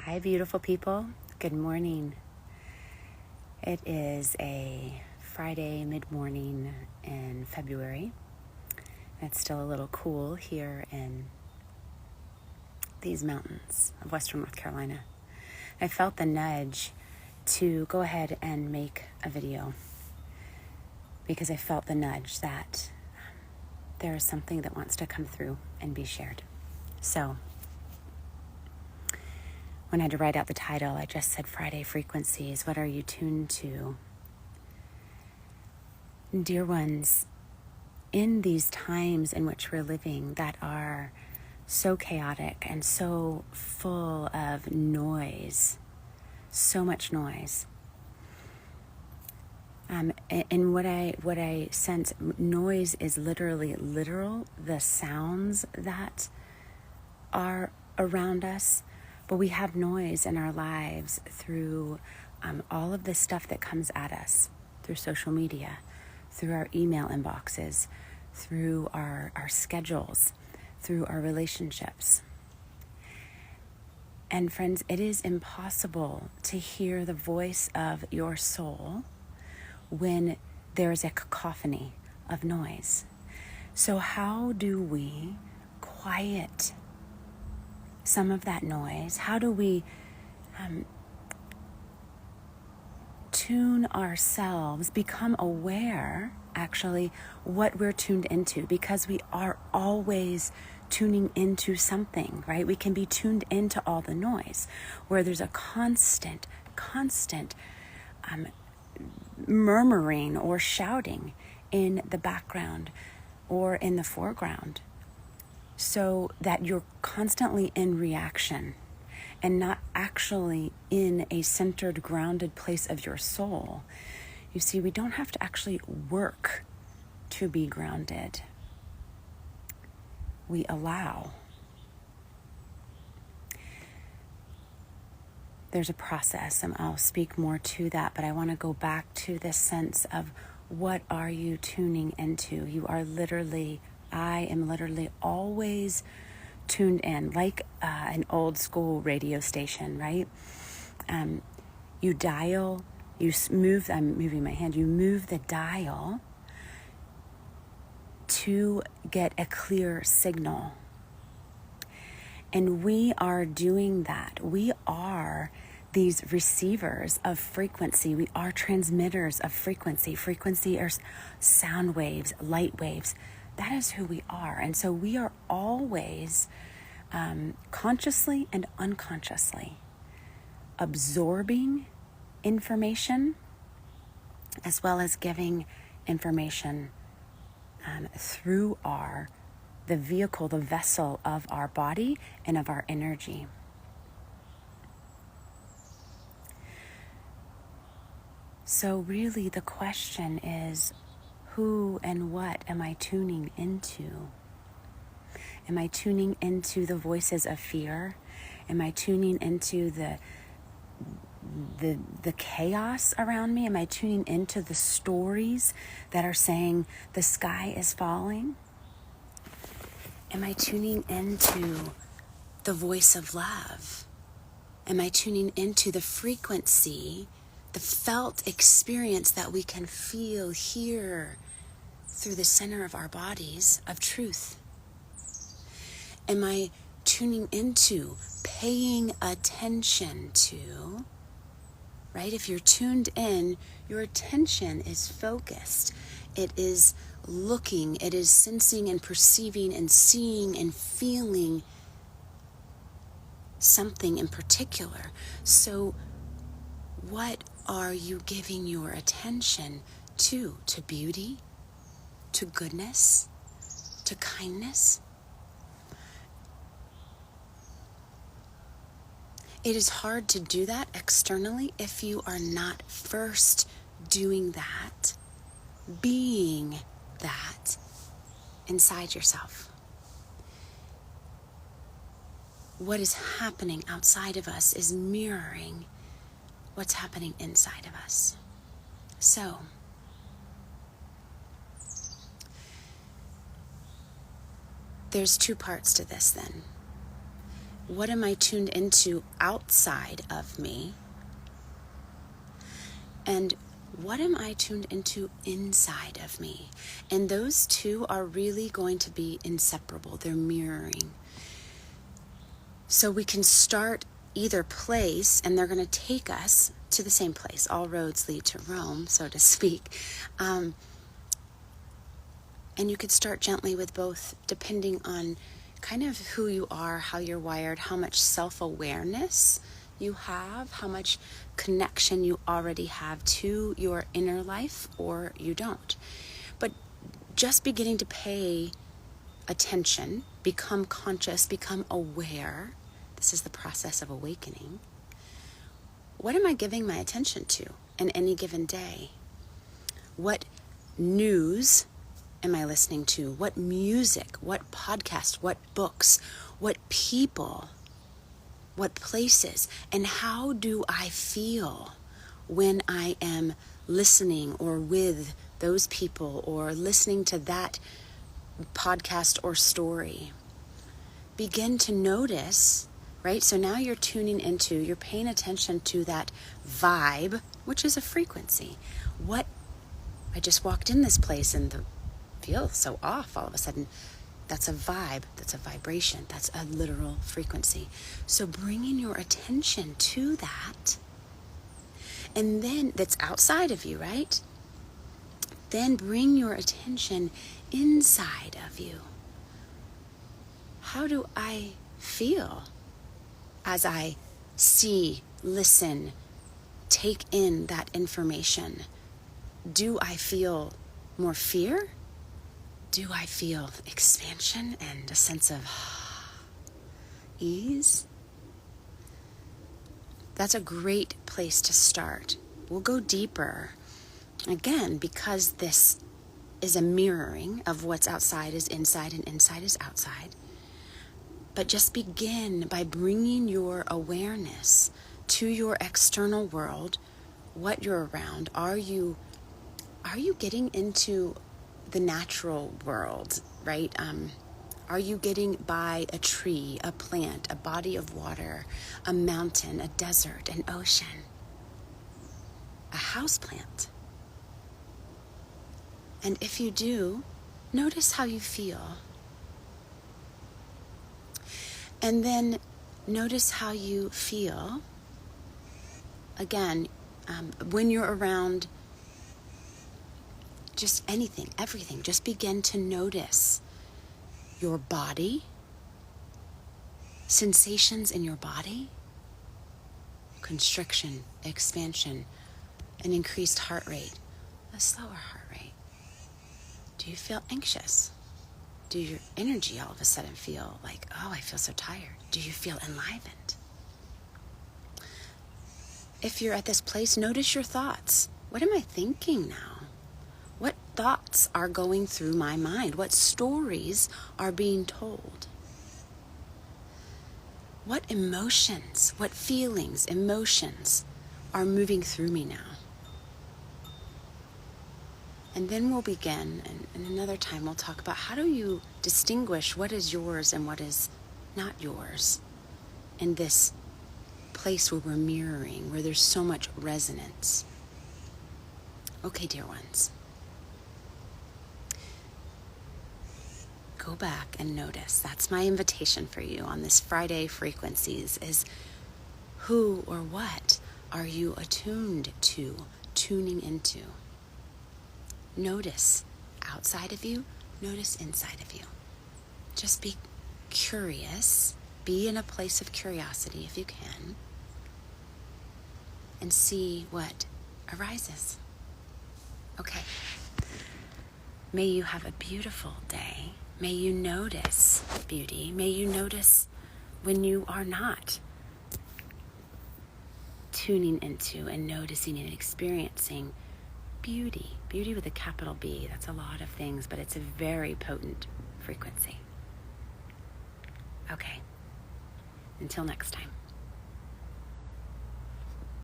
Hi, beautiful people. Good morning. It is a Friday mid-morning in February. It's still a little cool here in these mountains of Western North Carolina. I felt the nudge to go ahead and make a video because I felt the nudge that there is something that wants to come through and be shared. So when I had to write out the title, I just said Friday frequencies. What are you tuned to? Dear ones, in these times in which we're living that are so chaotic and so full of noise, so much noise, and what I sense, noise is literal, the sounds that are around us, but we have noise in our lives through all of the stuff that comes at us through social media, through our email inboxes, through our schedules, through our relationships. And friends, it is impossible to hear the voice of your soul when there is a cacophony of noise. So how do we quiet some of that noise? How do we tune ourselves, become aware, actually, what we're tuned into? Because we are always tuning into something, right? We can be tuned into all the noise, where there's a constant murmuring or shouting in the background or in the foreground, so that you're constantly in reaction and not actually in a centered, grounded place of your soul. You see, we don't have to actually work to be grounded. We allow. There's a process, and I'll speak more to that, but I want to go back to this sense of what are you tuning into? You are I am literally always tuned in, like an old school radio station, right? You dial, I'm moving my hand, you move the dial to get a clear signal. And we are doing that. We are these receivers of frequency. We are transmitters of frequency. Frequency are sound waves, light waves. That is who we are. And so we are always consciously and unconsciously absorbing information as well as giving information through the vehicle, the vessel of our body and of our energy. So really the question is, who and what am I tuning into? Am I tuning into the voices of fear? Am I tuning into the chaos around me? Am I tuning into the stories that are saying the sky is falling? Am I tuning into the voice of love? Am I tuning into the frequency, the felt experience that we can feel here through the center of our bodies of truth? Am I tuning into, paying attention to, right? If you're tuned in, your attention is focused. It is looking, it is sensing and perceiving and seeing and feeling something in particular. So what are you giving your attention to? To beauty? To goodness? To kindness? It is hard to do that externally if you are not first doing that, being that inside yourself. What is happening outside of us is mirroring what's happening inside of us. So, there's two parts to this then. what am I tuned into outside of me? And what am I tuned into inside of me? And those two are really going to be inseparable. They're mirroring. So we can start either place, and they're going to take us to the same place. All roads lead to Rome, so to speak. And you could start gently with both, depending on kind of who you are, how you're wired, how much self-awareness you have, how much connection you already have to your inner life, or you don't. But just beginning to pay attention, become conscious, become aware. This is the process of awakening. What am I giving my attention to in any given day? What news am I listening to? What music? What podcast? What books? What people? What places? And how do I feel when I am listening or with those people or listening to that podcast or story? Begin to notice, right? So now you're tuning into, you're paying attention to that vibe, which is a frequency. I just walked in this place and the feel so off all of a sudden. That's a vibe, that's a vibration, that's a literal frequency. So bringing your attention to that, and then that's outside of you, right? Then bring your attention inside of you. How do I feel as I see, listen, take in that information? Do I feel more fear? Do I feel expansion and a sense of ease? That's a great place to start. We'll go deeper. Again, because this is a mirroring of what's outside is inside and inside is outside. But just begin by bringing your awareness to your external world, what you're around. Are you getting into the natural world, right? Are you getting by a tree, a plant, a body of water, a mountain, a desert, an ocean, a house plant? And if you do, notice how you feel. And then notice how you feel, again, when you're around just anything, everything. Just begin to notice your body, sensations in your body, constriction, expansion, an increased heart rate, a slower heart rate. Do you feel anxious? Do your energy all of a sudden feel like, oh, I feel so tired? Do you feel enlivened? If you're at this place, notice your thoughts. What am I thinking now? What thoughts are going through my mind? What stories are being told? What emotions, what feelings, emotions are moving through me now? And then we'll begin, and another time we'll talk about how do you distinguish what is yours and what is not yours in this place where we're mirroring, where there's so much resonance. Okay, dear ones. Go back and notice. That's my invitation for you on this Friday Frequencies, is who or what are you attuned to, tuning into? Notice outside of you, notice inside of you. Just be curious, be in a place of curiosity if you can, and see what arises. Okay. May you have a beautiful day. May you notice beauty. May you notice when you are not tuning into and noticing and experiencing beauty. Beauty with a capital B. That's a lot of things, but it's a very potent frequency. Okay. Until next time.